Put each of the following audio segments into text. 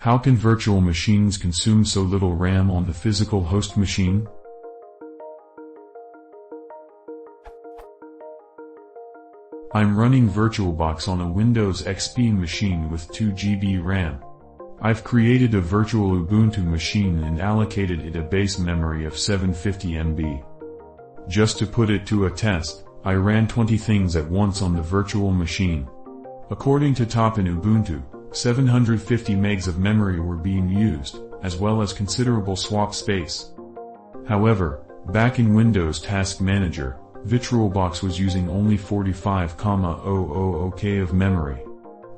How can virtual machines consume so little RAM on the physical host machine? I'm running VirtualBox on a Windows XP machine with 2 GB RAM. I've created a virtual Ubuntu machine and allocated it a base memory of 750 MB. Just to put it to a test, I ran 20 things at once on the virtual machine. According to Top in Ubuntu, 750 megs of memory were being used, as well as considerable swap space. However, back in Windows Task Manager, VirtualBox was using only 45,000 K of memory.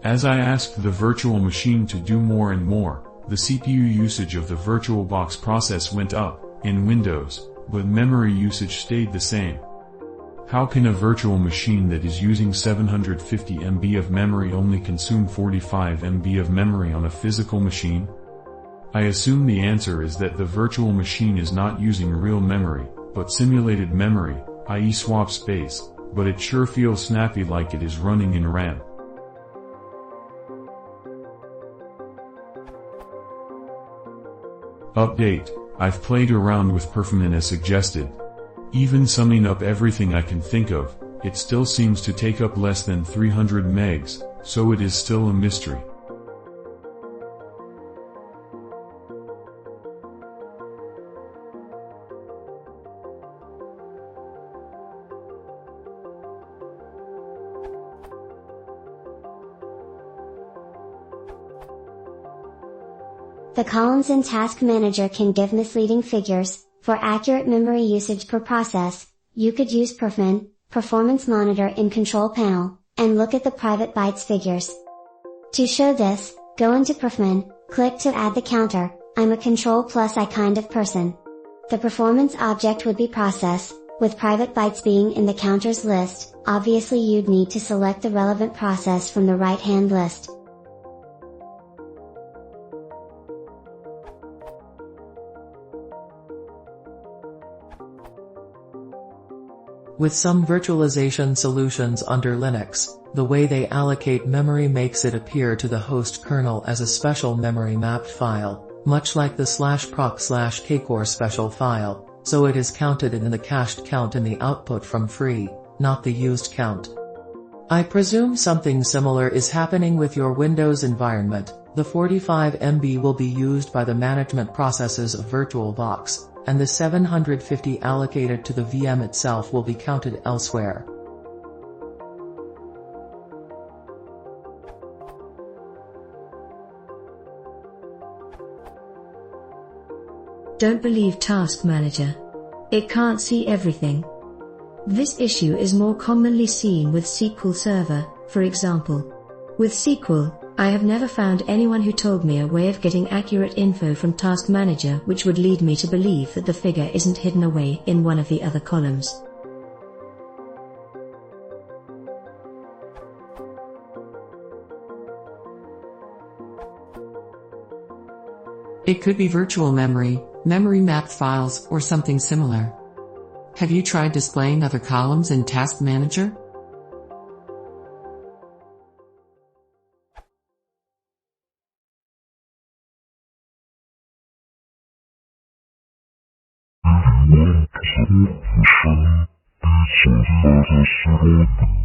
As I asked the virtual machine to do more and more, the CPU usage of the VirtualBox process went up in Windows, but memory usage stayed the same. How can a virtual machine that is using 750 MB of memory only consume 45 MB of memory on a physical machine? I assume the answer is that the virtual machine is not using real memory, but simulated memory, i.e. swap space, but it sure feels snappy like it is running in RAM. Update: I've played around with performance as suggested. Even summing up everything I can think of, it still seems to take up less than 300 megs, so it is still a mystery. The columns in Task Manager can give misleading figures. For accurate memory usage per process, you could use Perf Performance Monitor in Control Panel, and look at the private bytes figures. To show this, go into Perf, click to add the counter. I'm a Control plus I kind of person. The performance object would be process, with private bytes being in the counters list. Obviously you'd need to select the relevant process from the right-hand list. With some virtualization solutions under Linux, the way they allocate memory makes it appear to the host kernel as a special memory mapped file, much like the /proc/kcore special file, so it is counted in the cached count in the output from free, not the used count. I presume something similar is happening with your Windows environment. The 45 MB will be used by the management processes of VirtualBox, and the 750 allocated to the VM itself will be counted elsewhere. Don't believe Task Manager. It can't see everything. This issue is more commonly seen with SQL Server, for example. With SQL, I have never found anyone who told me a way of getting accurate info from Task Manager which would lead me to believe that the figure isn't hidden away in one of the other columns. It could be virtual memory, memory mapped files, or something similar. Have you tried displaying other columns in Task Manager? If you want to submit the machine, please